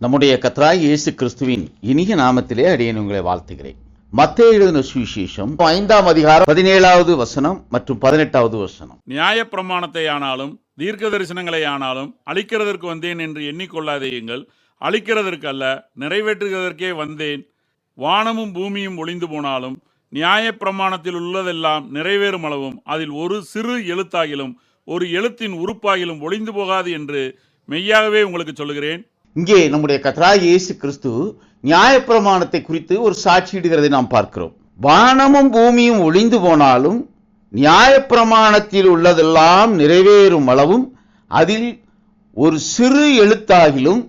நம்முடைய கர்த்தராகிய இயேசு கிறிஸ்துவின் இனிய நாமத்திலே அடியேன் உங்களை வாழ்த்துகிறேன். மத்தேயு எழுதின சுவிசேஷம் 5ஆம் அதிகாரம் 17வது வசனம் மற்றும் 18வது வசனம். நியாயப்பிரமாணத்தை ஆனாலும் தீர்க்க தரிசனங்களை ஆனாலும் அழிக்கிறதற்கு வந்தேன் என்று எண்ணிக்கொள்ளாதேயுங்கள். அழிக்கிறதற்கு அல்ல, நிறைவேற்றுகிறதற்கே வந்தேன். வானமும் பூமியும் ஒளிந்து போனாலும் நியாயப்பிரமாணத்தில் உள்ளதெல்லாம் நிறைவேறும் அளவும் அதில் ஒரு சிறு எழுத்தாகிலும் ஒரு எழுத்தின் உறுப்பாகிலும் ஒளிந்து போகாது என்று மெய்யாகவே உங்களுக்கு சொல்லுகிறேன். இங்கே நம்முடைய கர்த்தராகிய இயேசு கிறிஸ்து நியாயப்பிரமாணத்தை குறித்து ஒரு சாட்சியிடுகிறதை நாம் பார்க்கிறோம். வானமும் பூமியும் ஒளிந்து போனாலும் நியாயப்பிரமாணத்தில் உள்ளதெல்லாம் நிறைவேறும் அளவும் அதில் ஒரு சிறு எழுத்தாகிலும்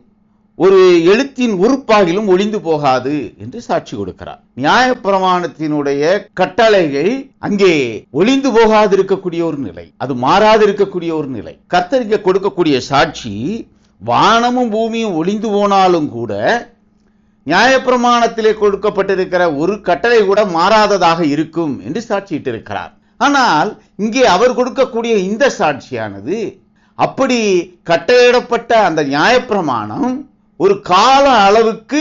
ஒரு எழுத்தின் உறுப்பாகிலும் ஒளிந்து போகாது என்று சாட்சி கொடுக்கிறார். நியாயப்பிரமாணத்தினுடைய கட்டளைகள் அங்கே ஒளிந்து போகாது இருக்கக்கூடிய ஒரு நிலை, அது மாறாது இருக்கக்கூடிய ஒரு நிலை. கர்த்தர் இங்கே கொடுக்கக்கூடிய சாட்சி, வானமும் பூமியும் ஒளிந்து போனாலும் கூட நியாயப்பிரமாணத்திலே கொடுக்கப்பட்டிருக்கிற ஒரு கட்டளை கூட மாறாததாக இருக்கும் என்று சாட்சியிட்டிருக்கிறார். ஆனால் இங்கே அவர் கொடுக்கக்கூடிய இந்த சாட்சியானது, அப்படி கட்டளையிடப்பட்ட அந்த நியாயப்பிரமாணம் ஒரு கால அளவுக்கு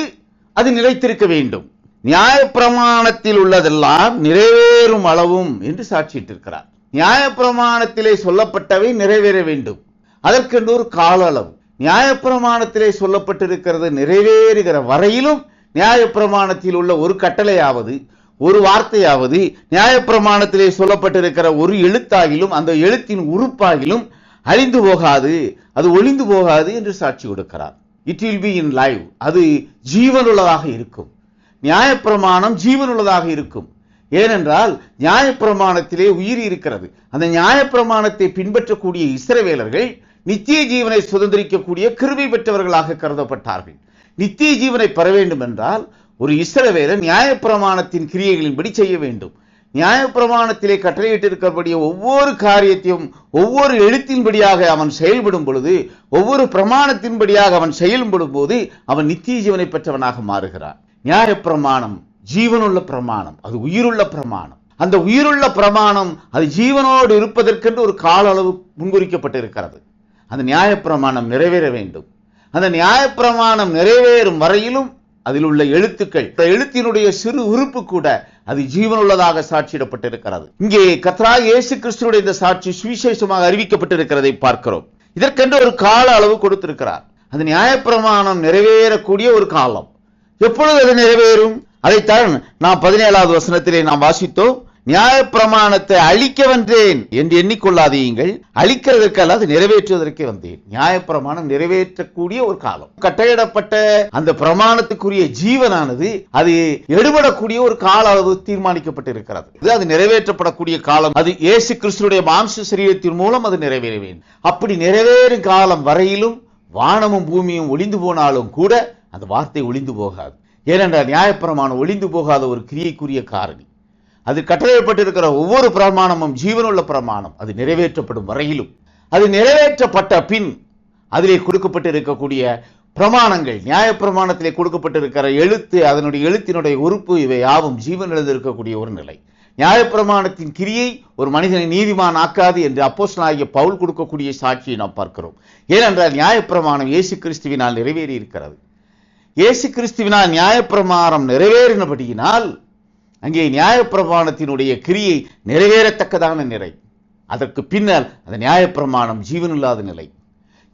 அது நிலைத்திருக்க வேண்டும், நியாயப்பிரமாணத்தில் உள்ளதெல்லாம் நிறைவேறும் அளவும் என்று சாட்சியிட்டிருக்கிறார். நியாயப்பிரமாணத்திலே சொல்லப்பட்டவை நிறைவேற வேண்டும், அதற்கென்று ஒரு கால அளவு. நியாயப்பிரமாணத்திலே சொல்லப்பட்டிருக்கிறது நிறைவேறுகிற வரையிலும் நியாயப்பிரமாணத்தில் உள்ள ஒரு கட்டளையாவது ஒரு வார்த்தையாவது நியாயப்பிரமாணத்திலே சொல்லப்பட்டிருக்கிற ஒரு எழுத்தாகிலும் அந்த எழுத்தின் உறுப்பாகிலும் அழிந்து போகாது, அது ஒளிந்து போகாது என்று சாட்சி கொடுக்கிறார். It will be in live, அது ஜீவனுள்ளதாக இருக்கும். நியாயப்பிரமாணம் ஜீவனுள்ளதாக இருக்கும். ஏனென்றால் நியாயப்பிரமாணத்திலே உயிர் இருக்கிறது. அந்த நியாயப்பிரமாணத்தை பின்பற்றக்கூடிய இஸ்ரவேலர்கள் நித்திய ஜீவனை சுதந்திரிக்கக்கூடிய கிருபை பெற்றவர்களாக கருதப்பட்டார்கள். நித்திய ஜீவனை பெற வேண்டும் என்றால் ஒரு இஸ்ரவேலன் நியாயப்பிரமாணத்தின் கிரியைகளின்படி செய்ய வேண்டும். நியாயப்பிரமாணத்திலே கட்டளையிட்டிருக்கக்கூடிய ஒவ்வொரு காரியத்தையும் ஒவ்வொரு எழுத்தின்படியாக அவன் செயல்படும் பொழுது, ஒவ்வொரு பிரமாணத்தின்படியாக அவன் செயல்படும் போது அவன் நித்திய ஜீவனை பெற்றவனாக மாறுகிறான். நியாயப்பிரமாணம் ஜீவனுள்ள பிரமாணம், அது உயிருள்ள பிரமாணம். அந்த உயிருள்ள பிரமாணம் அது ஜீவனோடு இருப்பதற்கென்று ஒரு கால அளவு முன்குறிக்கப்பட்டிருக்கிறது. அந்த நியாயப்பிரமாணம் நிறைவேற வேண்டும். அந்த நியாயப்பிரமாணம் நிறைவேறும் வரையிலும் அதில் உள்ள எழுத்துக்கள், எழுத்தினுடைய சிறு உறுப்பு கூட அது ஜீவனுள்ளதாக சாட்சியிடப்பட்டிருக்கிறது. இங்கே கர்த்தராகிய இயேசு கிறிஸ்துவுடைய இந்த சாட்சி சுவிசேஷமாக அறிவிக்கப்பட்டிருக்கிறதை பார்க்கிறோம். இதற்கென்று ஒரு கால அளவு கொடுத்திருக்கிறார். அந்த நியாயப்பிரமாணம் நிறைவேறக்கூடிய ஒரு காலம். எப்பொழுது அது நிறைவேறும்? அதைத்தான் நாம் 17வது வசனத்திலே நாம் வாசித்தோம். நியாயப்பிரமாணத்தை அழிக்க வந்தேன் என்று எண்ணிக்கொள்ளாதீங்கள், அழிக்கிறதற்கு அல்ல, அது நிறைவேற்றுவதற்கே வந்தேன். நியாயப்பிரமாணம் நிறைவேற்றக்கூடிய ஒரு காலம். கட்டளையிடப்பட்ட அந்த பிரமாணத்துக்குரிய ஜீவனானது அது எடுபடக்கூடிய ஒரு கால அளவு தீர்மானிக்கப்பட்டிருக்கிறது. அது நிறைவேற்றப்படக்கூடிய காலம், அது இயேசு கிறிஸ்துவுடைய மாம்ச சரீரத்தின் மூலம் அது நிறைவேற வேண்டும். அப்படி நிறைவேறும் காலம் வரையிலும் வானமும் பூமியும் ஒளிந்து போனாலும் கூட அந்த வார்த்தை ஒளிந்து போகாது. ஏனென்றால் நியாயப்பிரமாணம் ஒளிந்து போகாத ஒரு கிரியைக்குரிய காரணி. அது கட்டளைப்பட்டிருக்கிற ஒவ்வொரு பிரமாணமும் ஜீவனுள்ள பிரமாணம். அது நிறைவேற்றப்படும் வரையிலும், அது நிறைவேற்றப்பட்ட பின் அதிலே கொடுக்கப்பட்டிருக்கக்கூடிய பிரமாணங்கள், நியாயப்பிரமாணத்திலே கொடுக்கப்பட்டிருக்கிற எழுத்து, அதனுடைய எழுத்தினுடைய உறுப்பு, இவை யாவும் ஜீவனில் இருக்கக்கூடிய ஒரு நிலை. நியாயப்பிரமாணத்தின் கிரியை ஒரு மனிதனை நீதிமான் ஆக்காது என்று அப்போஸ்தலனாகிய பவுல் கொடுக்கக்கூடிய சாட்சியை நாம் பார்க்கிறோம். ஏனென்றால் நியாயப்பிரமாணம் இயேசு கிறிஸ்துவினால் நிறைவேறி இருக்கிறது. இயேசு கிறிஸ்துவினால் நியாயப்பிரமாணம் நிறைவேறினபடியினால் அங்கே நியாயப்பிரமாணத்தினுடைய கிரியை நிறைவேறத்தக்கதான நிலை. அதற்கு பின்னர் அந்த நியாயப்பிரமாணம் ஜீவனில்லாத நிலை.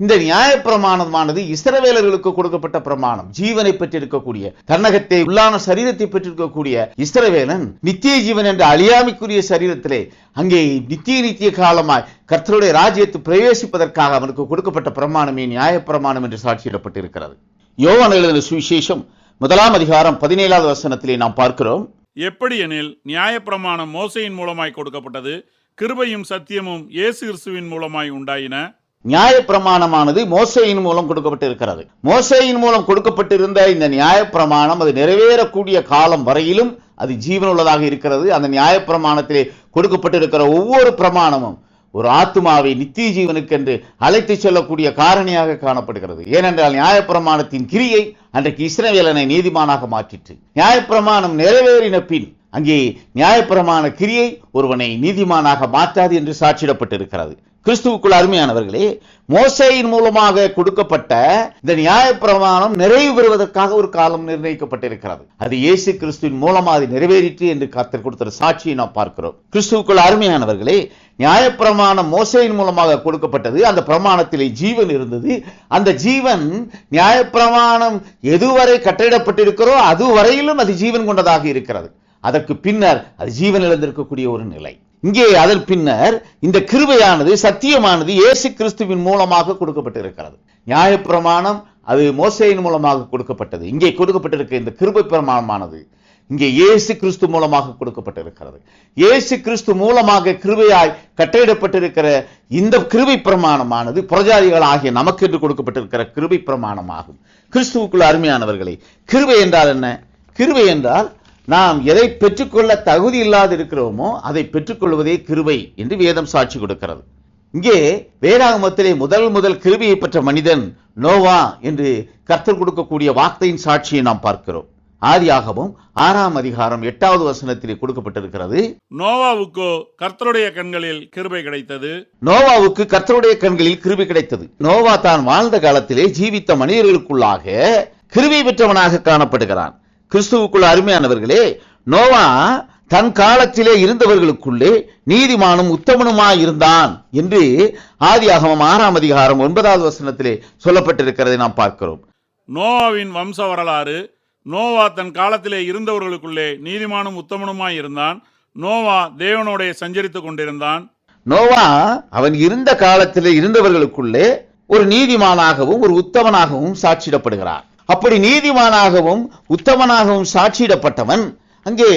இந்த நியாயப்பிரமாணமானது இஸ்ரவேலர்களுக்கு கொடுக்கப்பட்ட பிரமாணம். ஜீவனை பெற்றிருக்கக்கூடிய, தன்னகத்தை உள்ளான சரீரத்தை பெற்றிருக்கக்கூடிய இஸ்ரவேலன் நித்திய ஜீவன் என்ற அழியாமைக்குரிய சரீரத்திலே அங்கே நித்திய காலமாய் கர்த்தருடைய ராஜ்யத்தை பிரவேசிப்பதற்காக அவனுக்கு கொடுக்கப்பட்ட பிரமாணமே நியாயப்பிரமாணம் என்று சாட்சியிடப்பட்டிருக்கிறது. யோவான் எழுதின சுவிசேஷம் 1ஆம் அதிகாரம் 17வது வசனத்திலே நாம் பார்க்கிறோம். எப்படி எனில் நியாயப்பிரமாணம் மோசேயின் மூலமாய் கொடுக்கப்பட்டது, கிருபையும் சத்தியமும் இயேசு கிறிஸ்துவின் மூலமாய் உண்டாயின. நியாயப்பிரமாணமானது மோசேயின் மூலம் கொடுக்கப்பட்டிருக்கிறது. மோசேயின் மூலம் கொடுக்கப்பட்டிருந்த இந்த நியாயப்பிரமாணம் அது நிறைவேறக்கூடிய காலம் வரையிலும் அது ஜீவனுள்ளதாக இருக்கிறது. அந்த நியாயப்பிரமாணத்திலே கொடுக்கப்பட்டிருக்கிற ஒவ்வொரு பிரமாணமும் ஒரு ஆத்துமாவை நித்திய ஜீவனுக்கென்று அழைத்து செல்லக்கூடிய காரணியாக காணப்படுகிறது. ஏனென்றால் நியாயப்பிரமாணத்தின் கிரியை அன்றைக்கு இஸ்ரவேலனை நீதிமானாக மாற்றிற்று. நியாயப்பிரமாணம் நிறைவேறின பின் அங்கே நியாயப்பிரமாண கிரியை ஒருவனை நீதிமானாக மாற்றாது என்று சாட்சியிடப்பட்டிருக்கிறது. கிறிஸ்துவுக்குள் அருமையானவர்களே, மோசேயின் மூலமாக கொடுக்கப்பட்ட இந்த நியாயப்பிரமாணம் நிறைவு பெறுவதற்காக ஒரு காலம் நிர்ணயிக்கப்பட்டிருக்கிறது. அது இயேசு கிறிஸ்துவின் மூலமாக அது நிறைவேறிற்று என்று கர்த்தர் கொடுத்த சாட்சியை நாம் பார்க்கிறோம். கிறிஸ்துவுக்குள் அருமையானவர்களே, நியாயப்பிரமாணம் மோசேயின் மூலமாக கொடுக்கப்பட்டது. அந்த பிரமாணத்திலே ஜீவன் இருந்தது. அந்த ஜீவன் நியாயப்பிரமாணம் எதுவரை கட்டளிடப்பட்டிருக்கிறோ அதுவரையிலும் அது ஜீவன் கொண்டதாக இருக்கிறது. அதற்கு பின்னர் அது ஜீவன் இழந்திருக்கக்கூடிய ஒரு நிலை. இங்கே அதன் பின்னர் இந்த கிருபையானது, சத்தியமானது இயேசு கிறிஸ்துவின் மூலமாக கொடுக்கப்பட்டிருக்கிறது. நியாயப்பிரமாணம் அது மோசேயின் மூலமாக கொடுக்கப்பட்டது. இங்கே கொடுக்கப்பட்டிருக்க இந்த கிருபை பிரமாணமானது இங்கே இயேசு கிறிஸ்து மூலமாக கொடுக்கப்பட்டிருக்கிறது. இயேசு கிறிஸ்து மூலமாக கிருபையாய் கட்டளையிடப்பட்டிருக்கிற இந்த கிருபை பிரமாணமானது புறஜாதிகள் ஆகிய நமக்கு என்று கொடுக்கப்பட்டிருக்கிற கிருபை பிரமாணமாகும். கிறிஸ்துவுக்குள் அருமையானவர்களே, கிருபை என்றால் என்ன? கிருபை என்றால் நாம் எதை பெற்றுக்கொள்ள தகுதி இல்லாது இருக்கிறோமோ அதை பெற்றுக்கொள்வதே கிருபை என்று வேதம் சாட்சி கொடுக்கிறது. இங்கே வேதாகமத்திலே முதல் கிருபையை பெற்ற மனிதன் நோவா என்று கர்த்தர் கொடுக்கக்கூடிய வார்த்தையின் சாட்சியை நாம் பார்க்கிறோம். ஆதியாகமம் 6ஆம் அதிகாரம் 8வது வசனத்திலே கொடுக்கப்பட்டிருக்கிறது. நோவாவுக்கோ கர்த்தருடைய கண்களில் கிருபை கிடைத்தது. நோவாவுக்கு கர்த்தருடைய கண்களில் கிருபை கிடைத்தது. நோவா தான் வாழ்ந்த காலத்திலே ஜீவித்த மனிதர்களுக்குள்ளாக கிருபை பெற்றவனாக காணப்படுகிறான். கிறிஸ்துவுக்குள் அருமையானவர்களே, நோவா தன் காலத்திலே இருந்தவர்களுக்குள்ளே நீதிமானும் உத்தமனுமாய் இருந்தான் என்று ஆதியாகமம் 6ஆம் அதிகாரம் 9வது வசனத்திலே சொல்லப்பட்டிருக்கிறதை நாம் பார்க்கிறோம். நோவாவின் வம்ச வரலாறு. நோவா தன் காலத்திலே இருந்தவர்களுக்குள்ளே நீதிமானும் உத்தமனுமாய் இருந்தான். நோவா தேவனோட சஞ்சரித்துக் கொண்டிருந்தான். நோவா அவன் இருந்த காலத்திலே இருந்தவர்களுக்குள்ளே ஒரு நீதிமானாகவும் ஒரு உத்தமனாகவும் சாட்சியிடப்படுகிறார். அப்படி நீதிமானாகவும் உத்தமனாகவும் சாட்சியிடப்பட்டவன் அங்கே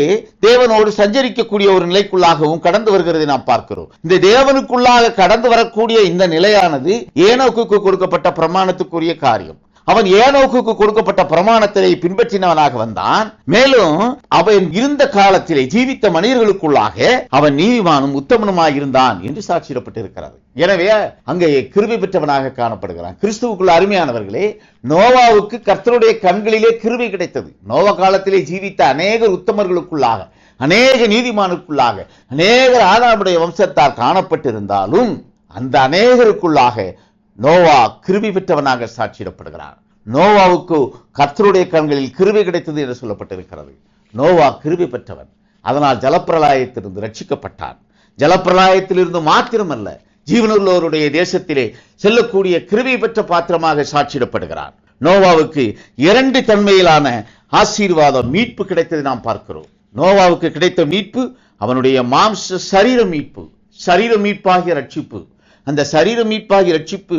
தேவனோடு சஞ்சரிக்கக்கூடிய ஒரு நிலைக்குள்ளாகவும் கடந்து வருகிறதை நாம் பார்க்கிறோம். இந்த தேவனுக்குள்ளாக கடந்து வரக்கூடிய இந்த நிலையானது ஏனோக்குக்கு கொடுக்கப்பட்ட பிரமாணத்துக்குரிய காரியம். அவன் ஏனோக்குக்கு கொடுக்கப்பட்ட பிரமாணத்தை பின்பற்றினவனாக வந்தான். மேலும் அவன் இருந்த காலத்திலே ஜீவித்த மனிதர்களுக்குள்ளாக அவன் நீதிமானும் உத்தமனுமாய் இருந்தான் என்று சாட்சியிடப்பட்டிருக்கிறது. எனவே அங்கே கிருபை பெற்றவனாக காணப்படுகிறான். கிறிஸ்துவுக்குள் அருமையானவர்களே, நோவாவுக்கு கர்த்தருடைய கண்களிலே கிருபை கிடைத்தது. நோவா காலத்திலே ஜீவித்த அநேகர் உத்தமர்களுக்குள்ளாக, அநேக நீதிமானுக்குள்ளாக, அநேகர் ஆதாமுடைய வம்சத்தார் காணப்பட்டிருந்தாலும் அந்த அநேகருக்குள்ளாக நோவா கிருபை பெற்றவனாக சாட்சியிடப்படுகிறார். நோவாவுக்கு கர்த்தருடைய கண்களில் கிருபை கிடைத்தது என்று சொல்லப்பட்டிருக்கிறது. நோவா கிருபை பெற்றவன். அதனால் ஜலப்பிரளயத்திலிருந்து ரட்சிக்கப்பட்டான். ஜலப்பிரளயத்திலிருந்து மாத்திரமல்ல, ஜீவனுள்ளவருடைய தேசத்திலே செல்லக்கூடிய கிருபை பெற்ற பாத்திரமாக சாட்சியிடப்படுகிறார். நோவாவுக்கு 2 தன்மையிலான ஆசீர்வாதம், மீட்பு கிடைத்ததை நாம் பார்க்கிறோம். நோவாவுக்கு கிடைத்த மீட்பு அவனுடைய மாம்ச சரீர மீட்பு, சரீர மீட்பாகிய ரட்சிப்பு. அந்த சரீர மீட்பாகிய ரட்சிப்பு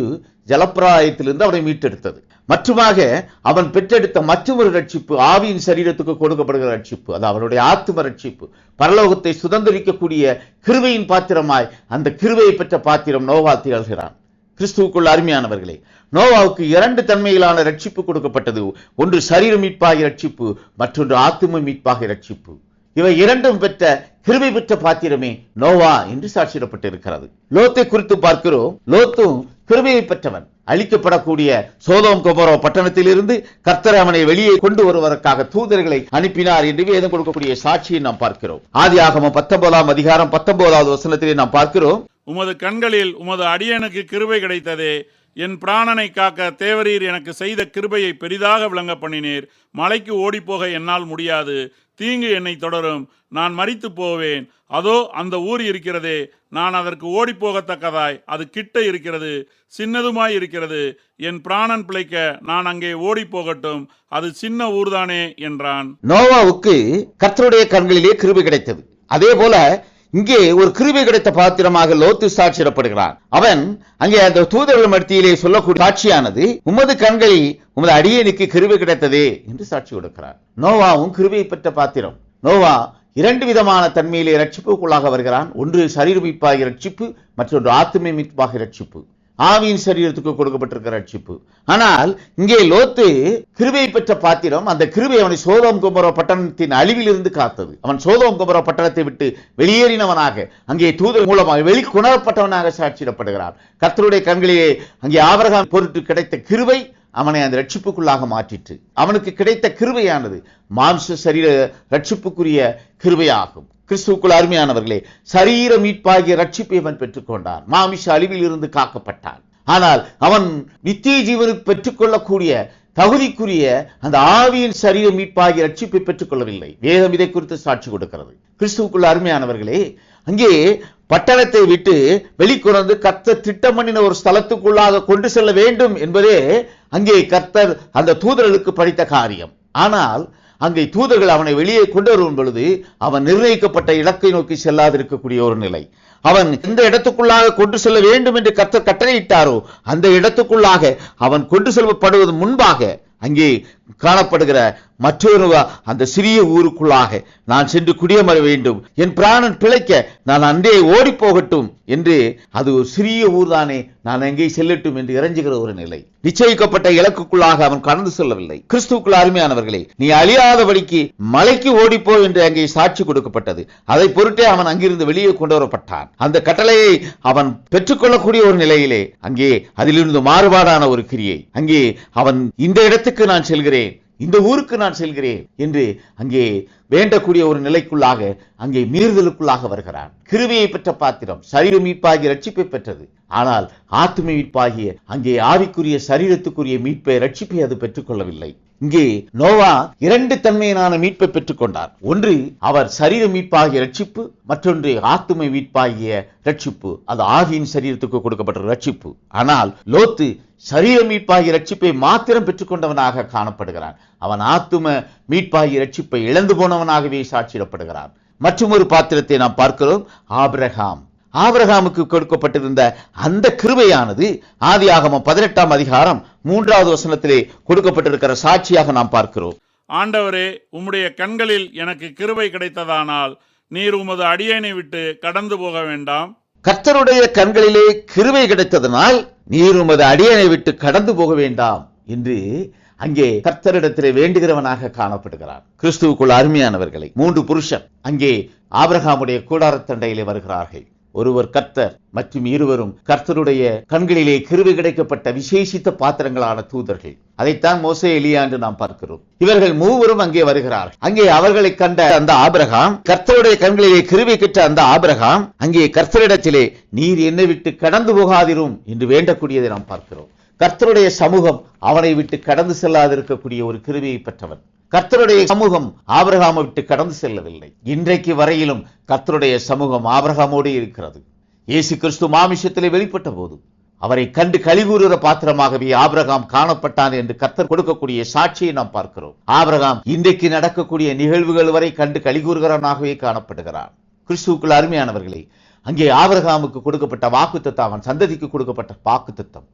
ஜலப்பிரளயத்திலிருந்து அவனை மீட்டெடுத்தது. மற்றுமாக அவன் பெற்றெடுத்த மற்றொரு ரட்சிப்பு ஆவியின் சரீரத்துக்கு கொடுக்கப்படுகிற ரட்சிப்பு, அது அவனுடைய ஆத்தும ரட்சிப்பு. பரலோகத்தை சுதந்திரிக்கக்கூடிய கிருபையின் பாத்திரமாய் அந்த கிருபையை பெற்ற பாத்திரம் நோவா திகழ்கிறான். கிறிஸ்துவுக்குள் அருமையானவர்களே, நோவாவுக்கு 2 தன்மையிலான ரட்சிப்பு கொடுக்கப்பட்டது. ஒன்று சரீர மீட்பாகிய ரட்சிப்பு, மற்றொன்று ஆத்தும மீட்பாகிய ரட்சிப்பு. இவை 2ம் பெற்ற கிருபை பெற்ற பாத்திரமே நோவா என்று சாட்சியிடப்பட்டிருக்கிறது. லோத்தை குறித்து பார்க்கிறோம். லோத்தும் கிருபையை பெற்றவன். அழிக்கப்படக்கூடிய சோதோம் கொமோரா பட்டணத்திலிருந்து கர்த்தர் அவனை வெளியே கொண்டு வருவதற்காக தூதர்களை அனுப்பினார் என்று வேதம் கொடுக்கக்கூடிய சாட்சியை நாம் பார்க்கிறோம். ஆதியாகமம் 19ஆம் அதிகாரம் 19வது வசனத்திலே நாம் பார்க்கிறோம். உமது கண்களில் உமது அடியனுக்கு கிருபை கிடைத்ததே. என் பிராணனை காக்க தேவரீர் எனக்கு செய்த கிருபையை பெரிதாக விளங்க பண்ணினீர். மலைக்கு ஓடிப்போக என்னால் முடியாது. தீங்கு என்னை தொடரும். நான் மரித்து போவேன். அதோ அந்த ஊர் இருக்கிறதே, நான் அதற்கு ஓடிப்போகத்தக்கதாய் அது கிட்ட இருக்கிறது, சின்னதுமாய் இருக்கிறது. என் பிராணன் பிழைக்க நான் அங்கே ஓடி போகட்டும், அது சின்ன ஊர்தானே என்றான். நோவாவுக்கு கர்த்தருடைய கண்களிலே கிருபை கிடைத்தது. அதே போல இங்கே ஒரு கிருபை கிடைத்த பாத்திரமாக லோத்து சாட்சியிடப்படுகிறான். அவன் அங்கே அந்த தூதர்கள் மத்தியிலே சொல்லக்கூடிய சாட்சியானது, உமது கண்களில் உமது அடியனுக்கு கிருபை கிடைத்ததே என்று சாட்சி கொடுக்கிறார். நோவாவும் கிருபை பெற்ற பாத்திரம். நோவா 2 விதமான தன்மையிலே ரட்சிப்புக்குள்ளாக வருகிறான். ஒன்று சரீர மீட்பாகிய ரட்சிப்பு, மற்றொன்று ஆத்தும மீட்பாகிய ரட்சிப்பு, ஆவியின் சரீரத்துக்கு கொடுக்கப்பட்டிருக்கிற ரட்சிப்பு. ஆனால் இங்கே லோத்து கிருபை பெற்ற பாத்திரம். அந்த கிருபை அவனை சோதோம் கொமோரா பட்டணத்தின் அழிவிலிருந்து காத்தது. அவன் சோதோம் கொமோரா பட்டணத்தை விட்டு வெளியேறினவனாக, அங்கே தூதர் மூலமாக வெளிக்கொணரப்பட்டவனாக சாட்சியிடப்படுகிறான். கர்த்தருடைய கண்களிலே அங்கே ஆபிரகாம் பொருட்டு கிடைத்த கிருபை அவனை அந்த ரட்சிப்புக்குள்ளாக மாற்றிற்று. அவனுக்கு கிடைத்த கிருபையானது மாம்ச சரீர ரட்சிப்புக்குரிய கிருபையாகும். கிறிஸ்துவுக்குள் அருமையானவர்களே, சரீர மீட்பாகிய ரட்சிப்பை அவன் பெற்றுக்கொண்டான். மாமிச அழிவில் இருந்து காக்கப்பட்டான். ஆனால் அவன் நித்திய ஜீவனுக்கு பெற்றுக்கொள்ளக்கூடிய தகுதிக்குரிய அந்த ஆவியின் சரீர மீட்பாகிய ரட்சிப்பை பெற்றுக் கொள்ளவில்லை. வேதம் இதை குறித்து சாட்சி கொடுக்கிறது. கிறிஸ்துவுக்குள் அருமையானவர்களே, அங்கே பட்டணத்தை விட்டு வெளிக்கொணர்ந்து கர்த்தர் திட்டம் பண்ணின ஒரு ஸ்தலத்துக்குள்ளாக கொண்டு செல்ல வேண்டும் என்பதே அங்கே கர்த்தர் அந்த தூதர்களுக்கு படித்த காரியம். ஆனால் அங்கே தூதர்கள் அவனை வெளியே கொண்டு வரும் பொழுது அவன் நிர்ணயிக்கப்பட்ட இலக்கை நோக்கி செல்லாதிருக்கக்கூடிய ஒரு நிலை. அவன் எந்த இடத்துக்குள்ளாக கொண்டு செல்ல வேண்டும் என்று கர்த்தர் கட்டளையிட்டாரோ அந்த இடத்துக்குள்ளாக அவன் கொண்டு செல்லப்படுவது முன்பாக அங்கே காணப்படுகிற மற்றொரு அந்த சிறிய ஊருக்குள்ளாக நான் சென்று குடியமர வேண்டும், என் பிராணன் பிழைக்க நான் அன்றே ஓடி போகட்டும் என்று, அது ஒரு சிறிய ஊர் தானே, நான் எங்கே செல்லட்டும் என்று இறங்குகிற ஒரு நிலை. நிச்சயிக்கப்பட்ட இலக்குக்குள்ளாக அவன் கடந்து செல்லவில்லை. கிறிஸ்துவுக்குள் அருமையானவர்களே, நீ அழியாதபடிக்கு மலைக்கு ஓடிப்போ என்று அங்கே சாட்சி கொடுக்கப்பட்டது. அதை பொருட்டே அவன் அங்கிருந்து வெளியே கொண்டு வரப்பட்டான். அந்த கட்டளையை அவன் பெற்றுக்கொள்ளக்கூடிய ஒரு நிலையிலே அங்கே அதிலிருந்து மாறுபாடான ஒரு கிரியை. அங்கே அவன் இந்த இடத்துக்கு நான் செல்கிறேன், இந்த ஊருக்கு நான் செல்கிறேன் என்று அங்கே வேண்டக்கூடிய ஒரு நிலைக்குள்ளாக அங்கே மீறுதலுக்குள்ளாக வருகிறான். கிருபையை பெற்ற பாத்திரம் சரீர மீட்பாகிய ரட்சிப்பை பெற்றது. ஆனால் ஆத்தும மீட்பாகிய அங்கே ஆவிக்குரிய சரீரத்துக்குரிய மீட்பை ரட்சிப்பை அது பெற்றுக்கொள்ளவில்லை. இங்கே நோவா இரண்டு தன்மையினான மீட்பை பெற்றுக் கொண்டார். ஒன்று அவர் சரீர மீட்பாகிய ரட்சிப்பு, மற்றொன்று ஆத்தும மீட்பாகிய ரட்சிப்பு. அது ஆவியின் சரீரத்துக்கு கொடுக்கப்பட்ட ரட்சிப்பு. ஆனால் லோத்து சரீர மீட்பாகிய ரட்சிப்பை மாத்திரம் பெற்றுக்கொண்டவனாக காணப்படுகிறான். அவன் ஆத்தும மீட்பாகிய ரட்சிப்பை இழந்து போனவனாகவே சாட்சியிடப்படுகிறான். மற்றும் ஒரு பாத்திரத்தை நாம் பார்க்கிறோம், ஆபிரகாம். ஆபிரகாமுக்கு கொடுக்கப்பட்டிருந்த அந்த கிருபையானது ஆதியாகமம் 18ஆம் அதிகாரம் 3வது வசனத்திலே கொடுக்கப்பட்டிருக்கிற சாட்சியாக நாம் பார்க்கிறோம். ஆண்டவரே, உம்முடைய கண்களில் எனக்கு கிருபை கிடைத்ததானால் நீர் உமது அடியேனை விட்டு கடந்து போக வேண்டாம். கர்த்தருடைய கண்களிலே கிருபை கிடைத்ததனால் நீர் உமது அடியேனை விட்டு கடந்து போக வேண்டாம் என்று அங்கே கர்த்தரிடத்திலே வேண்டுகிறவனாக காணப்படுகிறான். கிறிஸ்துவுக்குள் அருமையானவர்களை, 3 புருஷன் அங்கே ஆபிரகாமுடைய கூடாரத்தண்டையிலே வருகிறார்கள். ஒருவர் கர்த்தர் மற்றும் இருவரும் கர்த்தருடைய கண்களிலே கிருபை கிடைக்கப்பட்ட விசேஷித்த பாத்திரங்களான தூதர்கள். அதைத்தான் மோசே, எலியா என்று நாம் பார்க்கிறோம். இவர்கள் மூவரும் அங்கே வருகிறார்கள். அங்கே அவர்களை கண்ட அந்த ஆபிரகாம், கர்த்தருடைய கண்களிலே கிருபை பெற்ற அந்த ஆபிரகாம் அங்கே கர்த்தரிடத்திலே நீர் என்னை விட்டு கடந்து போகாதிரும் என்று வேண்டக்கூடியதை நாம் பார்க்கிறோம். கர்த்தருடைய சமூகம் அவனை விட்டு கடந்து செல்லாதிருக்கக்கூடிய ஒரு கிருபையை பெற்றவன். கர்த்தருடைய சமூகம் ஆபிரகாமை விட்டு கடந்து செல்லவில்லை. இன்றைக்கு வரையிலும் கர்த்தருடைய சமூகம் ஆபிரகாமோடு இருக்கிறது. இயேசு கிறிஸ்து மாமிசத்திலே வெளிப்பட்ட போது அவரை கண்டு கலிகூறுகிற பாத்திரமாகவே ஆபிரகாம் காணப்பட்டான் என்று கர்த்தர் கொடுக்கக்கூடிய சாட்சியை நாம் பார்க்கிறோம். ஆபிரகாம் இன்றைக்கு நடக்கக்கூடிய நிகழ்வுகள் வரை கண்டு கலிகூறுகிறவனாகவே காணப்படுகிறான். கிறிஸ்துவுக்குள் அருமையானவர்களே, அங்கே ஆபிரகாமுக்கு கொடுக்கப்பட்ட வாக்குத்தத்தம், அவன் சந்ததிக்கு கொடுக்கப்பட்ட வாக்குத்தத்தம்,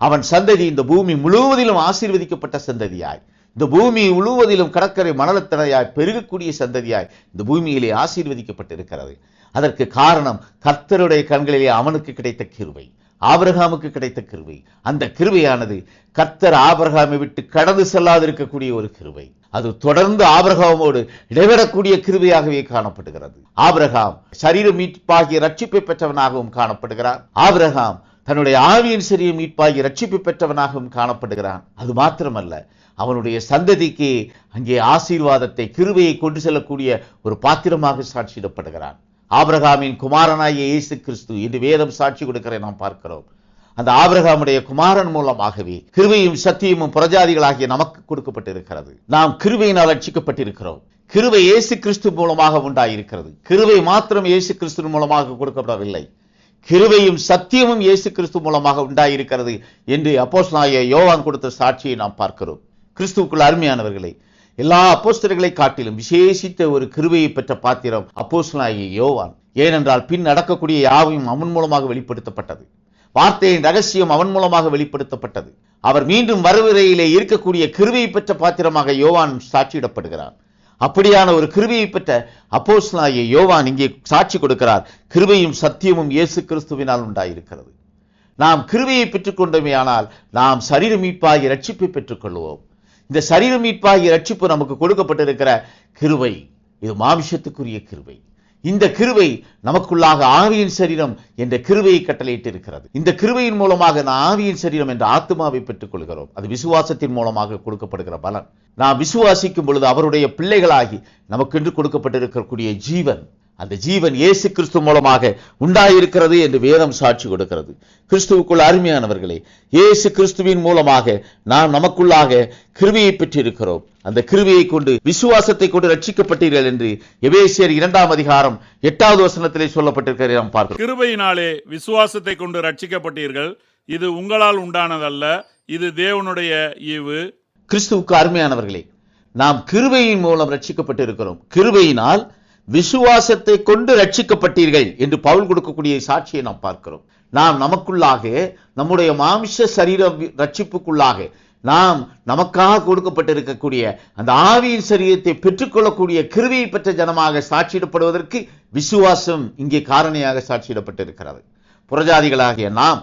அவன் சந்ததி இந்த பூமி முழுவதிலும் ஆசீர்வதிக்கப்பட்ட சந்ததியாய், இந்த பூமி முழுவதிலும் கடற்கரை மணலத்தனையாய் பெருகக்கூடிய சந்ததியாய் இந்த பூமியிலே ஆசீர்வதிக்கப்பட்டிருக்கிறது. அதற்கு காரணம் கர்த்தருடைய கண்களிலே அவனுக்கு கிடைத்த கிருபை, ஆபிரகாமுக்கு கிடைத்த கிருபை. அந்த கிருபையானது கர்த்தர் ஆபிரகாமை விட்டு கடந்து செல்லாதிருக்கக்கூடிய ஒரு கிருபை. அது தொடர்ந்து ஆபிரகாமோடு இடைவிடக்கூடிய கிருபையாகவே காணப்படுகிறது. ஆபிரகாம் சரீர மீட்பாகிய ரட்சிப்பை பெற்றவனாகவும் காணப்படுகிறார். ஆபிரகாம் தன்னுடைய ஆவியின் சரீர மீட்பாகிய ரட்சிப்பை பெற்றவனாகவும் காணப்படுகிறான். அது மாத்திரமல்ல, அவனுடைய சந்ததிக்கு அங்கே ஆசீர்வாதத்தை, கிருபையை கொண்டு செல்லக்கூடிய ஒரு பாத்திரமாக சாட்சியிடப்படுகிறான். ஆபிரகாமின் குமாரனாகிய இயேசு கிறிஸ்து என்று வேதம் சாட்சி கொடுக்கிற நாம் பார்க்கிறோம். அந்த ஆபிரகாமுடைய குமாரன் மூலமாகவே கிருபையும் சத்தியமும் புறஜாதிகளாகிய நமக்கு கொடுக்கப்பட்டிருக்கிறது. நாம் கிருபையினால் ரட்சிக்கப்பட்டிருக்கிறோம். கிருபை இயேசு கிறிஸ்து மூலமாக உண்டாயிருக்கிறது. கிருபை மாத்திரம் இயேசு கிறிஸ்து மூலமாக கொடுக்கப்படவில்லை, கிருபையும் சத்தியமும் இயேசு கிறிஸ்து மூலமாக உண்டாயிருக்கிறது என்று அப்போஸ்தலனாகிய யோவான் கொடுத்த சாட்சியை நாம் பார்க்கிறோம். கிறிஸ்துவுக்குள் அருமையானவர்களை, எல்லா அப்போஸ்தலர்களை காட்டிலும் விசேஷித்த ஒரு கிருபையை பெற்ற பாத்திரம் அப்போஸ்தலனாகிய யோவான். ஏனென்றால் பின் நடக்கக்கூடிய யாவையும் அவன் மூலமாக வெளிப்படுத்தப்பட்டது. வார்த்தையின் ரகசியம் அவன் மூலமாக வெளிப்படுத்தப்பட்டது. அவர் மீண்டும் வருவரையிலே இருக்கக்கூடிய கிருபையை பெற்ற பாத்திரமாக யோவான் சாட்சியிடப்படுகிறார். அப்படியான ஒரு கிருபையை பெற்ற அப்போஸ்தலனாகிய யோவான் இங்கே சாட்சி கொடுக்கிறார். கிருபையும் சத்தியமும் இயேசு கிறிஸ்துவினால் உண்டாயிருக்கிறது. நாம் கிருபையை பெற்றுக்கொண்டோமே ஆனால் நாம் சரீர மீட்பாகிய ரட்சிப்பை பெற்றுக்கொள்வோம். இந்த சரீர மீட்பாகிய ரட்சிப்பு நமக்கு கொடுக்கப்பட்டிருக்கிற கிருபை, இது மாமிசத்துக்குரிய கிருபை. இந்த கிருபை நமக்குள்ளாக ஆவியின் சரீரம் என்ற கிருபையை கட்டளையிட்டு இருக்கிறது. இந்த கிருபையின் மூலமாக நாம் ஆவியின் சரீரம் என்ற ஆத்மாவை பெற்றுக் கொள்கிறோம். அது விசுவாசத்தின் மூலமாக கொடுக்கப்படுகிற பலன். நாம் விசுவாசிக்கும் பொழுது அவருடைய பிள்ளைகளாகி நமக்கென்று கொடுக்கப்பட்டிருக்கக்கூடிய ஜீவன், அந்த ஜீவன் இயேசு கிறிஸ்து மூலமாக உண்டாயிருக்கிறது என்று வேதம் சாட்சி கொடுக்கிறது. கிறிஸ்துவுக்குள் அருமையானவர்களே, இயேசு கிறிஸ்துவின் மூலமாக நாம் நமக்குள்ளாக கிருபையை பெற்றிருக்கிறோம். அந்த கிருபையை கொண்டு விசுவாசத்தை கொண்டு ரட்சிக்கப்பட்டீர்கள் என்று எபேசியர் 2 அதிகாரம் 8வது வசனத்திலே சொல்லப்பட்டிருக்கிறது நாம் பார்க்கிறோம். கிருபையினாலே விசுவாசத்தை கொண்டு ரட்சிக்கப்பட்டீர்கள், இது உங்களால் உண்டானதல்ல, இது தேவனுடைய ஈவு. கிறிஸ்துவுக்கு அருமையானவர்களே, நாம் கிருபையின் மூலம் ரட்சிக்கப்பட்டிருக்கிறோம். கிருபையினால் விசுவாசத்தை கொண்டு ரட்சிக்கப்பட்டீர்கள் என்று பவுல் கொடுக்கக்கூடிய சாட்சியை நாம் பார்க்கிறோம். நாம் நமக்குள்ளாக நம்முடைய மாம்ச சரீர ரட்சிப்புக்குள்ளாக நாம் நமக்காக கொடுக்கப்பட்டிருக்கக்கூடிய அந்த ஆவியின் சரீரத்தை பெற்றுக்கொள்ளக்கூடிய கிருபையை பெற்ற ஜனமாக சாட்சியிடப்படுவதற்கு விசுவாசம் இங்கே காரணியாக சாட்சியிடப்பட்டிருக்கிறது. புறஜாதிகளாகிய நாம்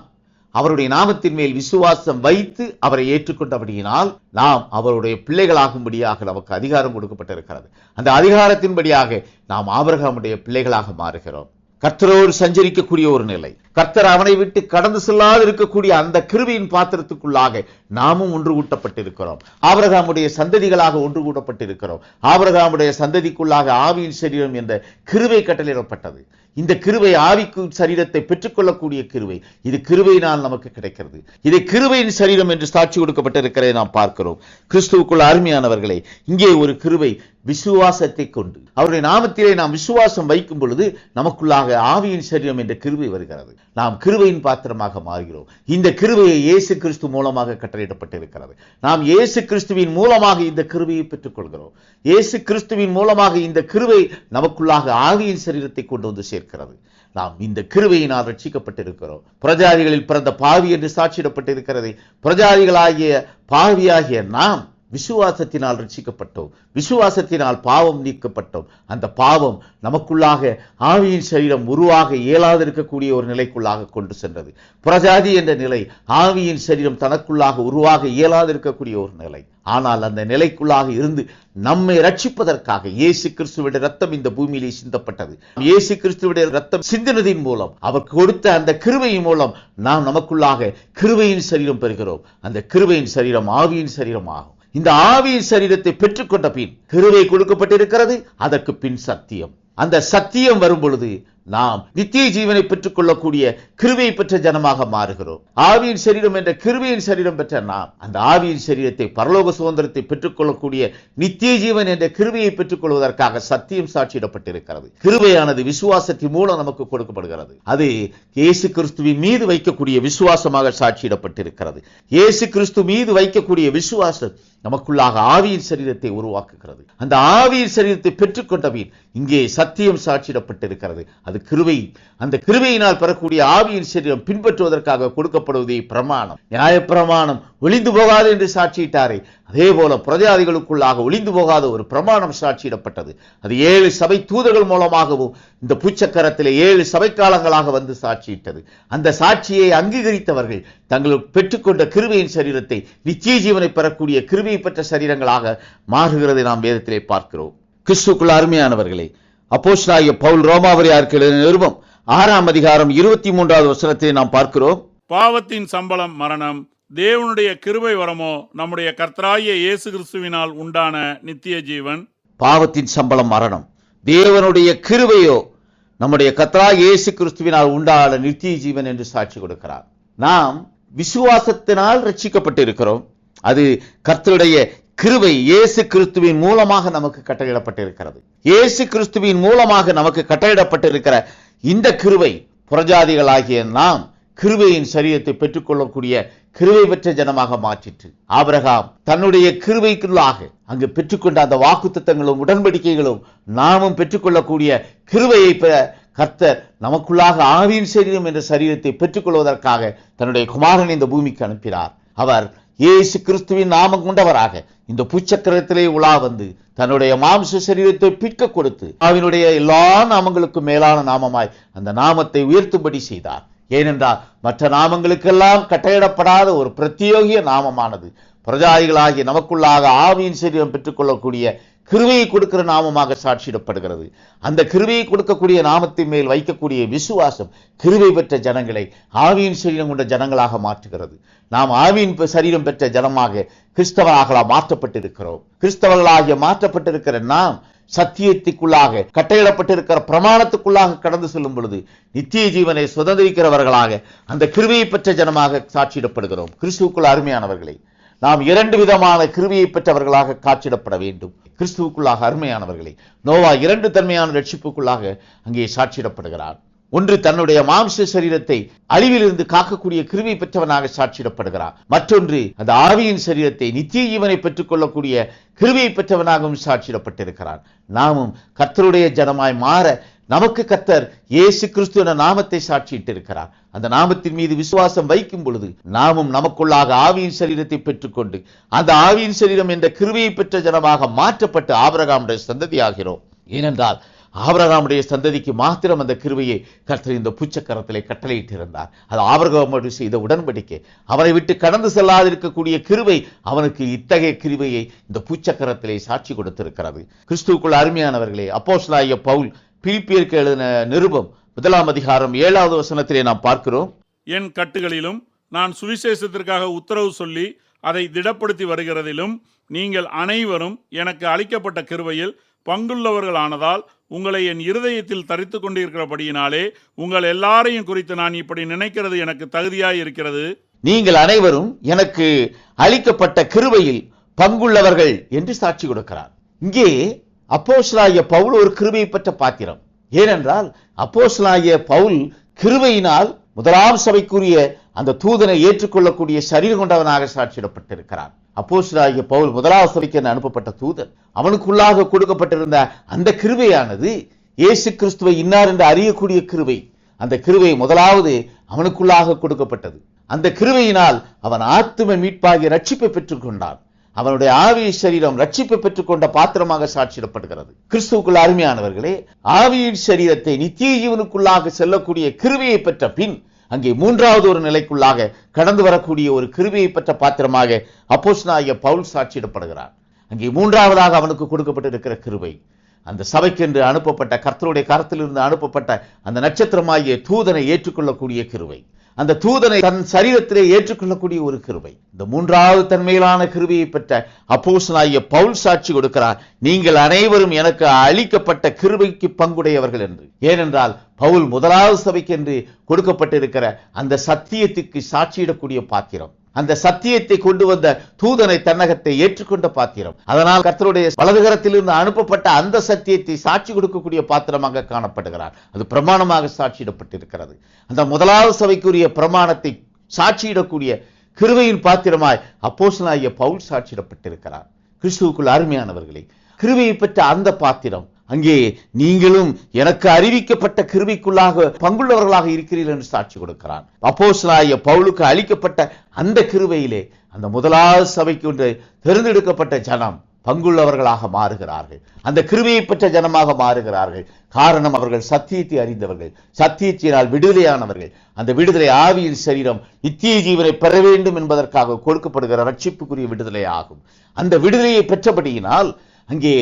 அவருடைய நாமத்தின் மேல் விசுவாசம் வைத்து அவரை ஏற்றுக்கொண்டபடியினால் நாம் அவருடைய பிள்ளைகளாகும்படியாக நமக்கு அதிகாரம் கொடுக்கப்பட்டிருக்கிறது. அந்த அதிகாரத்தின்படியாக நாம் ஆபிரகாமுடைய பிள்ளைகளாக மாறுகிறோம். கர்த்தரோடு சஞ்சரிக்கக்கூடிய ஒரு நிலை, கர்த்தர் அவனை விட்டு கடந்து செல்லாது இருக்கக்கூடிய அந்த கிருபையின் பாத்திரத்துக்குள்ளாக நாமும் ஒன்று கூட்டப்பட்டிருக்கிறோம். ஆபிரகாமுடைய சந்ததிகளாக ஒன்று கூட்டப்பட்டிருக்கிறோம். ஆபிரகாமுடைய சந்ததிக்குள்ளாக ஆவியின் சரீரம் என்ற கிருபை கட்டளையிடப்பட்டது. இந்த கிருபை ஆவிக்கு சரீரத்தை பெற்றுக்கொள்ளக்கூடிய கிருபை, இது கிருபையினால் நமக்கு கிடைக்கிறது. இது கிருபையின் சரீரம் என்று சாட்சி கொடுக்கப்பட்டிருக்கிறதை நாம் பார்க்கிறோம். கிறிஸ்துவுக்குள் அருமையானவர்களே, இங்கே ஒரு கிருபை விசுவாசத்தை கொண்டு அவருடைய நாமத்திலே நாம் விசுவாசம் வைக்கும் பொழுது நமக்குள்ளாக ஆவியின் சரீரம் என்ற கிருபை வருகிறது. நாம் கிருபையின் பாத்திரமாக மாறுகிறோம். இந்த கிருபையை இயேசு கிறிஸ்து மூலமாக கட்டளையிடப்பட்டிருக்கிறது. நாம் இயேசு கிறிஸ்துவின் மூலமாக இந்த கிருபையை பெற்றுக்கொள்கிறோம். இயேசு கிறிஸ்துவின் மூலமாக இந்த கிருபை நமக்குள்ளாக ஆவியின் சரீரத்தை கொண்டு வந்து சேர்க்கிறது. நாம் இந்த கிருபையினால் ரட்சிக்கப்பட்டிருக்கிறோம். பிரஜாதிகளில் பிறந்த பாவி என்று சாட்சியிடப்பட்டிருக்கிறது. பிரஜாதிகளாகிய பாவியாகிய நாம் விசுவாசத்தினால் ரட்சிக்கப்பட்டோம். விசுவாசத்தினால் பாவம் நீக்கப்பட்டோம். அந்த பாவம் நமக்குள்ளாக ஆவியின் சரீரம் உருவாக இயலாதிருக்கக்கூடிய ஒரு நிலைக்குள்ளாக கொண்டு சென்றது. புறஜாதி என்ற நிலை, ஆவியின் சரீரம் தனக்குள்ளாக உருவாக இயலாதிருக்கக்கூடிய ஒரு நிலை. ஆனால் அந்த நிலைக்குள்ளாக இருந்து நம்மை ரட்சிப்பதற்காக இயேசு கிறிஸ்துவின் ரத்தம் இந்த பூமியிலே சிந்தப்பட்டது. இயேசு கிறிஸ்துவின் ரத்தம் சிந்தினதின் மூலம், அவர் கொடுத்த அந்த கிருபையின் மூலம் நாம் நமக்குள்ளாக கிருபையின் சரீரம் பெறுகிறோம். அந்த கிருபையின் சரீரம் ஆவியின் சரீரம் ஆகும். இந்த ஆவியின் சரீரத்தை பெற்றுக்கொண்ட பின் கிருபை கொடுக்கப்பட்டிருக்கிறது. அதற்கு பின் சத்தியம். அந்த சத்தியம் வரும் பொழுது நாம் நித்திய ஜீவனை பெற்றுக் கொள்ளக்கூடிய கிருபை பெற்ற ஜனமாக மாறுகிறோம். ஆவியின் சரீரம் என்ற கிருபையின் சரீரம் பெற்ற நாம் அந்த ஆவியின் சரீரத்தை, பரலோக சுதந்திரத்தை பெற்றுக் கொள்ளக்கூடிய நித்திய ஜீவன் என்ற கிருபையை பெற்றுக் கொள்வதற்காக சத்தியம் சாட்சியிடப்பட்டிருக்கிறது. கிருபையானது விசுவாசத்தின் மூலம் நமக்கு கொடுக்கப்படுகிறது. அது இயேசு கிறிஸ்துவின் மீது வைக்கக்கூடிய விசுவாசமாக சாட்சியிடப்பட்டிருக்கிறது. இயேசு கிறிஸ்து மீது வைக்கக்கூடிய விசுவாசம் நமக்குள்ளாக ஆவியின் சரீரத்தை உருவாக்குகிறது. அந்த ஆவியின் சரீரத்தை பெற்றுக்கொண்டபின் இங்கே சத்தியம் சாட்சியிடப்பட்டிருக்கிறது. அது கிருபை. அந்த கிருபையினால் பெறக்கூடிய ஆவியின் சரீரம் பின்பற்றுவதற்காக கொடுக்கப்படுவதே பிரமாணம். நியாயப்பிரமாணம் ஒளிந்து போகாது என்று சாட்சியிட்டாரே, அதே போல பிரஜாதிகளுக்குள்ளாக ஒளிந்து போகாத ஒரு பிரமாணம் சாட்சியிடப்பட்டது. அது 7 சபை தூதர்கள் மூலமாகவும் இந்த பூச்சக்கரத்திலே 7 சபை காலங்களாக வந்து சாட்சியிட்டது. அந்த சாட்சியை அங்கீகரித்தவர்கள் தங்கள் பெற்றுக்கொண்ட கிருபையின் சரீரத்தை நித்திய ஜீவனை பெறக்கூடிய கிருபையை பெற்ற சரீரங்களாக மாறுகிறதை நாம் வேதத்திலே பார்க்கிறோம். கிறிஸ்துவுக்குள் அருமையானவர்களே, அப்போஸ்தலனாகிய பவுல் ரோமாவரியாருக்கு எழுதின நிருபம் 6 அதிகாரம் 23வது வசனத்தை நாம் பார்க்கிறோம். பாவத்தின் சம்பளம் மரணம், தேவனுடைய கிருபை வரமோ நம்முடைய கர்த்தராகிய இயேசு கிறிஸ்துவினால் உண்டான நித்திய ஜீவன். பாவத்தின் சம்பளம் மரணம், தேவனுடைய கிருபையோ நம்முடைய கர்த்தராகிய இயேசு கிறிஸ்துவினால் உண்டான நித்திய ஜீவன் என்று சாட்சி கொடுக்கிறார். நாம் விசுவாசத்தினால் ரட்சிக்கப்பட்டிருக்கிறோம். அது கர்த்தருடைய கிருபை இயேசு கிறிஸ்துவின் மூலமாக நமக்கு கட்டளையிடப்பட்டிருக்கிறது. இயேசு கிறிஸ்துவின் மூலமாக நமக்கு கட்டளையிடப்பட்டிருக்கிற இந்த கிருபை புறஜாதிகளாகிய நாம் கிருபையின் சரீரத்தை பெற்றுக்கொள்ளக்கூடிய கிருபை பெற்ற ஜனமாக மாற்றிற்று. ஆபிரகாம் தன்னுடைய கிருபைக்குள்ளாக அங்கு பெற்றுக்கொண்ட அந்த வாக்குத்தத்தங்களும் உடன்படிக்கைகளும் நாமும் பெற்றுக்கொள்ளக்கூடிய கிருபையை பெற கர்த்தர் நமக்குள்ளாக ஆவியின் சரீரம் என்ற சரீரத்தை பெற்றுக்கொள்வதற்காக தன்னுடைய குமாரனை இந்த பூமிக்கு அனுப்பினார். அவர் இயேசு கிறிஸ்துவின் நாமம் கொண்டவராக இந்த பூச்சக்கரத்திலே உலா வந்து தன்னுடைய மாம்ச சரீரத்தை பிற்க கொடுத்து அவனுடைய எல்லா நாமங்களுக்கும் மேலான நாமமாய் அந்த நாமத்தை உயர்த்தும்படி செய்தார். ஏனென்றால் மற்ற நாமங்களுக்கெல்லாம் கட்டளையிடப்படாத ஒரு பிரத்யோகிய நாமமானது பிரஜாதிகளாகிய நமக்குள்ளாக ஆவியின் சரீரம் பெற்றுக்கொள்ளக்கூடிய கிருபையை கொடுக்கிற நாமமாக சாட்சியிடப்படுகிறது. அந்த கிருபையை கொடுக்கக்கூடிய நாமத்தின் மேல் வைக்கக்கூடிய விசுவாசம் கிருபை பெற்ற ஜனங்களை ஆவியின் சரீரம் கொண்ட ஜனங்களாக மாற்றுகிறது. நாம் ஆவியின் சரீரம் பெற்ற ஜனமாக கிறிஸ்தவர்களாக மாற்றப்பட்டிருக்கிறோம். கிறிஸ்தவர்களாகிய மாற்றப்பட்டிருக்கிற நாம் சத்தியத்துக்குள்ளாக கட்டளையிடப்பட்டிருக்கிற பிரமாணத்துக்குள்ளாக கடந்து செல்லும் பொழுது நித்திய ஜீவனை சுதந்திரிக்கிறவர்களாக அந்த கிருபையை பெற்ற ஜனமாக சாட்சியிடப்படுகிறோம். கிறிஸ்துவுக்குள் அருமையானவர்களை, நாம் 2 விதமான கிருபையை பெற்றவர்களாக காட்சியிடப்பட வேண்டும். கிறிஸ்துவுக்குள்ளாக அருமையானவர்களை, நோவா 2 தன்மையான ரட்சிப்புக்குள்ளாக அங்கே சாட்சியிடப்படுகிறார். ஒன்று, தன்னுடைய மாம்ச சரீரத்தை அழிவிலிருந்து காக்கக்கூடிய கிருபை பெற்றவனாக சாட்சியிடப்படுகிறார். மற்றொன்று, அந்த ஆவியின் சரீரத்தை நித்திய ஜீவனை பெற்றுக் கொள்ளக்கூடிய கிருபையை பெற்றவனாகவும் சாட்சியிடப்பட்டிருக்கிறார். நாமும் கர்த்தருடைய ஜனமாய் மாற நமக்கு கர்த்தர் இயேசு கிறிஸ்து என்ற நாமத்தை சாட்சியிட்டிருக்கிறார். அந்த நாமத்தின் மீது விசுவாசம் வைக்கும் பொழுது நாமும் நமக்குள்ளாக ஆவியின் சரீரத்தை பெற்றுக்கொண்டு அந்த ஆவியின் சரீரம் என்ற கிருபையை பெற்ற ஜனமாக மாற்றப்பட்டு ஆபிரகாமுடைய சந்ததி ஆகிறோம். ஏனென்றால் ஆபிரகாமுடைய சந்ததிக்கு மாத்திரம் அந்த கிருபையை கர்த்தர் இந்த பூச்சக்கரத்திலே கட்டளையிட்டிருந்தார். அது ஆபிரகாமோடு செய்த உடன்படிக்கை. அவனை விட்டு கடந்து செல்லாதிருக்கக்கூடிய கிருபை அவனுக்கு இத்தகைய கிருபையை இந்த பூச்சக்கரத்திலே சாட்சி கொடுத்திருக்கிறது. கிறிஸ்துவுக்குள் அருமையானவர்களே, அப்போஸ்தலனாகிய பவுல் பிலிப்பியருக்கு எழுதின நிருபம் 1 அதிகாரம் 7வது வசனத்திலே நாம் பார்க்கிறோம். என் கட்டுகளிலும் நான் சுவிசேஷத்திற்காக உத்தரவு சொல்லி அதை திடப்படுத்தி வருகிறதிலும் நீங்கள் அனைவரும் எனக்கு அளிக்கப்பட்ட கிருபையில் பங்குள்ளவர்களானதால் உங்களை என் இருதயத்தில் தரித்து கொண்டிருக்கிறபடியினாலே உங்கள் எல்லாரையும் குறித்து நான் இப்படி நினைக்கிறது எனக்கு தகுதியாய் இருக்கிறது. நீங்கள் அனைவரும் எனக்கு அளிக்கப்பட்ட கிருபையில் பங்குள்ளவர்கள் என்று சாட்சி கொடுக்கிறார். இங்கே அப்போஸ்தலனாகிய பவுல் ஒரு கிருபையை பெற்ற பாத்திரம். ஏனென்றால் அப்போஸ்தலனாகிய பவுல் கிருபையினால் முதலாம் சபைக்குரிய அந்த தூதனை ஏற்றுக்கொள்ளக்கூடிய சரீரம் கொண்டவனாக சாட்சியிடப்பட்டிருக்கிறார். அப்போஸ்தலனாகிய பவுல் முதலாவது சபைக்கு அனுப்பப்பட்ட தூதன். அவனுக்குள்ளாக கொடுக்கப்பட்டிருந்த அந்த கிருபையானது இயேசு கிறிஸ்துவை இன்னார் என்று அறியக்கூடிய கிருபை. அந்த கிருபை முதலாவது அவனுக்குள்ளாக கொடுக்கப்பட்டது. அந்த கிருபையினால் அவன் ஆத்தும மீட்பாகிய ரட்சிப்பை பெற்றுக் கொண்டான். அவனுடைய ஆவிய சரீரம் ரட்சிப்பை பெற்றுக் கொண்ட பாத்திரமாக சாட்சியிடப்படுகிறது. கிறிஸ்துவுக்குள் அருமையானவர்களே, ஆவியின் சரீரத்தை நித்திய ஜீவனுக்குள்ளாக செல்லக்கூடிய கிருபையை பெற்ற பின் அங்கே 3வது ஒரு நிலைக்குள்ளாக கடந்து வரக்கூடிய ஒரு கிருபையை பெற்ற பாத்திரமாக அப்போஸ்தலனாகிய பவுல் சாட்சியிடப்படுகிறார். அங்கே 3வதாக அவனுக்கு கொடுக்கப்பட்டிருக்கிற கிருபை, அந்த சபைக்கென்று அனுப்பப்பட்ட கர்த்தருடைய கரத்திலிருந்து அனுப்பப்பட்ட அந்த நட்சத்திரமாகிய தூதனை ஏற்றுக்கொள்ளக்கூடிய கிருபை, அந்த தூதனை தன் சரீரத்திலே ஏற்றுக்கொள்ளக்கூடிய ஒரு கிருபை. இந்த 3வது தன்மையிலான கிருபையை பெற்ற அப்போஸ்தலனாகிய பவுல் சாட்சி கொடுக்கிறார், நீங்கள் அனைவரும் எனக்கு அளிக்கப்பட்ட கிருபைக்கு பங்குடையவர்கள் என்று. ஏனென்றால் பவுல் முதலாவது சபைக்கென்று கொடுக்கப்பட்டிருக்கிற அந்த சத்தியத்துக்கு சாட்சியிடக்கூடிய பாத்திரம், அந்த சத்தியத்தை கொண்டு வந்த தூதனை தன்னகத்தை ஏற்றுக்கொண்ட பாத்திரம். அதனால் கர்த்தருடைய வலதுகரத்திலிருந்து அனுப்பப்பட்ட அந்த சத்தியத்தை சாட்சி கொடுக்கக்கூடிய பாத்திரமாக காணப்படுகிறார். அது பிரமாணமாக சாட்சியிடப்பட்டிருக்கிறது. அந்த முதலாவது சபைக்குரிய பிரமாணத்தை சாட்சியிடக்கூடிய கிருபையின் பாத்திரமாய் அப்போஸ்தலனாகிய பவுல் சாட்சியிடப்பட்டிருக்கிறார். கிறிஸ்துவுக்குள் அருமையானவர்களே, கிருபையை பெற்ற அந்த பாத்திரம் அங்கே நீங்களும் எனக்கு அறிவிக்கப்பட்ட கிருபைக்குள்ளாக பங்குள்ளவர்களாக இருக்கிறீர்கள் என்று சாட்சி கொடுக்கிறான். அப்போஸ்தலனாகிய பவுலுக்கு அளிக்கப்பட்ட அந்த கிருபையிலே அந்த முதலாவது சபைக்கு தேர்ந்தெடுக்கப்பட்ட ஜனம் பங்குள்ளவர்களாக மாறுகிறார்கள். அந்த கிருபையை பெற்ற ஜனமாக மாறுகிறார்கள். காரணம், அவர்கள் சத்தியத்தை அறிந்தவர்கள், சத்தியத்தினால் விடுதலையானவர்கள். அந்த விடுதலை ஆவியின் சரீரம் நித்திய ஜீவனை பெற வேண்டும் என்பதற்காக கொடுக்கப்படுகிற ரட்சிப்புக்குரிய விடுதலை ஆகும். அந்த விடுதலையை பெற்றபடியினால் அங்கே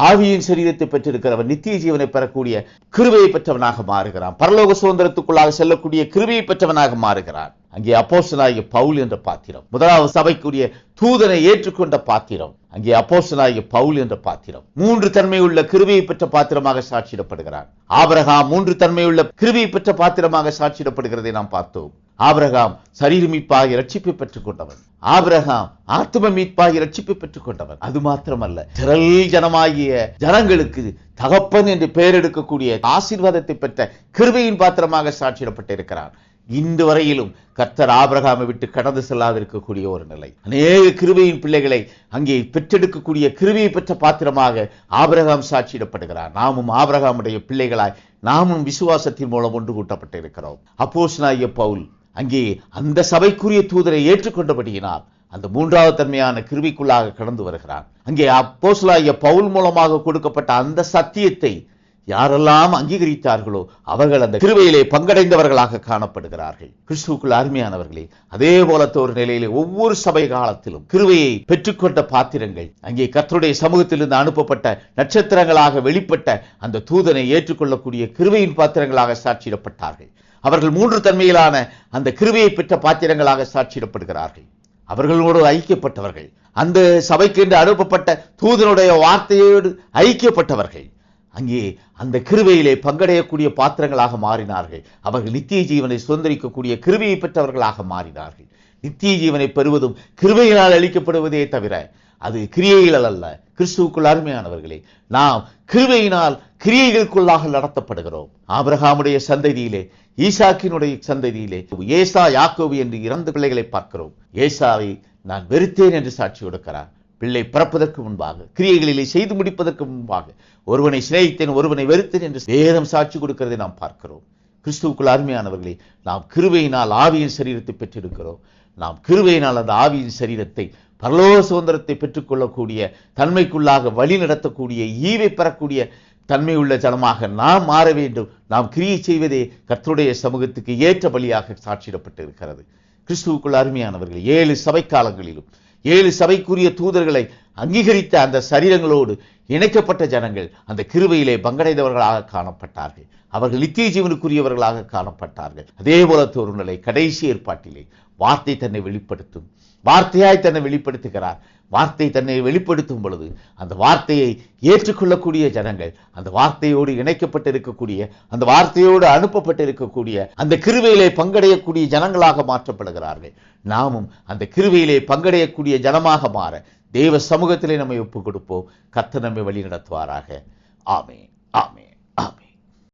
ஆவியின் சரீரத்தை பெற்றிருக்கிறவன் நித்திய ஜீவனை பெறக்கூடிய கிருபையை பெற்றவனாக மாறுகிறான். பரலோக சுதந்திரத்துக்குள்ளாக செல்லக்கூடிய கிருபையை பெற்றவனாக மாறுகிறான். அங்கே அப்போஸ்தலனாகிய பவுல் என்ற பாத்திரம், முதலாவது சபைக்குரிய தூதனை ஏற்றுக்கொண்ட பாத்திரம், அங்கே அப்போஸ்தலனாகிய பவுல் என்ற பாத்திரம் 3 தன்மையுள்ள கிருபையை பெற்ற பாத்திரமாக சாட்சியிடப்படுகிறான். ஆபிரகாம் 3 தன்மையுள்ள கிருபையை பெற்ற பாத்திரமாக சாட்சியிடப்படுகிறதை நாம் பார்த்தோம். ஆபிரகாம் சரீர மீட்பாகி ரட்சிப்பை பெற்றுக் கொண்டவன். ஆபிரகாம் ஆத்தும மீட்பாகி ரட்சிப்பை பெற்றுக் கொண்டவன். அது மாத்திரமல்ல, திரள் ஜனமாகிய ஜனங்களுக்கு தகப்பன் என்று பெயர் எடுக்கக்கூடிய ஆசீர்வாதத்தை பெற்ற கிருபையின் பாத்திரமாக சாட்சியிடப்பட்டிருக்கிறான். இன்று வரையிலும் கர்த்தர் ஆபிரகாமை விட்டு கடந்து செல்லாதிருக்கக்கூடிய ஒரு நிலை. அநேக கிருபையின் பிள்ளைகளை அங்கே பெற்றெடுக்கக்கூடிய கிருபையை பெற்ற பாத்திரமாக ஆபிரகாம் சாட்சியிடப்படுகிறார். நாமும் ஆபிரகாமுடைய பிள்ளைகளாய் நாமும் விசுவாசத்தின் மூலம் ஒன்று கூட்டப்பட்டிருக்கிறோம். அப்போஸ்தலனாகிய பவுல் அங்கே அந்த சபைக்குரிய தூதரை ஏற்றுக்கொண்டபடியினால் அந்த 3வது தன்மையான கிருபைக்குள்ளாக கடந்து வருகிறார். அங்கே அப்போஸ்தலனாகிய பவுல் மூலமாக கொடுக்கப்பட்ட அந்த சத்தியத்தை யாரெல்லாம் அங்கீகரித்தார்களோ அவர்கள் அந்த கிருபையிலே பங்கடைந்தவர்களாக காணப்படுகிறார்கள். கிறிஸ்துவுக்குள் அருமையானவர்களே, அதே போலத்த ஒரு நிலையிலே ஒவ்வொரு சபை காலத்திலும் கிருபையை பெற்றுக்கொண்ட பாத்திரங்கள் அங்கே கர்த்தருடைய சமூகத்திலிருந்து அனுப்பப்பட்ட நட்சத்திரங்களாக வெளிப்பட்ட அந்த தூதனை ஏற்றுக்கொள்ளக்கூடிய கிருபையின் பாத்திரங்களாக சாட்சியிடப்பட்டார்கள். அவர்கள் 3 தன்மையிலான அந்த கிருபையை பெற்ற பாத்திரங்களாக சாட்சியிடப்படுகிறார்கள். அவர்களோடு ஐக்கியப்பட்டவர்கள், அந்த சபைக்கென்று அனுப்பப்பட்ட தூதனுடைய வார்த்தையோடு ஐக்கியப்பட்டவர்கள் அங்கே அந்த கிருபையிலே பங்கடையக்கூடிய பாத்திரங்களாக மாறினார்கள். அவர்கள் நித்திய ஜீவனை சுதந்திரிக்கக்கூடிய கிருபையை பெற்றவர்களாக மாறினார்கள். நித்திய ஜீவனை பெறுவதும் கிருபையினால் அளிக்கப்படுவதே தவிர அது கிரியைகள் அல்ல. கிறிஸ்துவுக்குள் அருமையானவர்களே, நாம் கிருபையினால் கிரியைகளுக்குள்ளாக நடத்தப்படுகிறோம். ஆபிரகாமுடைய சந்ததியிலே, ஈசாக்கினுடைய சந்ததியிலே ஏசா யாக்கோபு என்று 2 பிள்ளைகளை பார்க்கிறோம். ஏசாவை நான் வெறுத்தேன் என்று சாட்சி கொடுக்கிறார். பிள்ளை பிறப்பதற்கு முன்பாக, கிரியைகளிலே செய்து முடிப்பதற்கு முன்பாக ஒருவனை சிநேகித்தேன் ஒருவனை வெறுத்தேன் என்று வேதம் சாட்சி கொடுக்கிறதை நாம் பார்க்கிறோம். கிறிஸ்துவுக்குள் அருமையானவர்களே, நாம் கிருபையினால் ஆவியின் சரீரத்தை பெற்றிருக்கிறோம். நாம் கிருபையினால் அந்த ஆவியின் சரீரத்தை பரலோக சுதந்திரத்தை பெற்றுக்கொள்ளக்கூடிய தன்மைக்குள்ளாக வழி நடத்தக்கூடிய ஈவை பெறக்கூடிய தன்மை உள்ள ஜனமாக நாம் மாற வேண்டும். நாம் கிரியை செய்வதே கர்த்தருடைய சமூகத்துக்கு ஏற்ற பலியாக சாட்சியிடப்பட்டு இருக்கிறது. கிறிஸ்துவுக்குள் அருமையானவர்கள், 7 சபை காலங்களிலும் 7 சபைக்குரிய தூதர்களை அங்கீகரித்த அந்த சரீரங்களோடு இணைக்கப்பட்ட ஜனங்கள் அந்த கிருபையிலே பங்கடைந்தவர்களாக காணப்பட்டார்கள். அவர்கள் நித்திய ஜீவனுக்குரியவர்களாக காணப்பட்டார்கள். அதே போல ஒரு நிலை கடைசி ஏற்பாட்டிலே வார்த்தை தன்னை வெளிப்படுத்தும். வார்த்தையாய் தன்னை வெளிப்படுத்துகிறார். வார்த்தை தன்னை வெளிப்படுத்தும் பொழுது அந்த வார்த்தையை ஏற்றுக்கொள்ளக்கூடிய ஜனங்கள், அந்த வார்த்தையோடு இணைக்கப்பட்டிருக்கக்கூடிய, அந்த வார்த்தையோடு அனுப்பப்பட்டிருக்கக்கூடிய அந்த கிருபையிலே பங்கடையக்கூடிய ஜனங்களாக மாற்றப்படுகிறார்கள். நாமும் அந்த கிருபையிலே பங்கடையக்கூடிய ஜனமாக மாற தேவ சமூகத்திலே நம்மை ஒப்புக் கொடுப்போம். கர்த்தர் நம்மை வழி நடத்துவாராக. ஆமென், ஆமென்.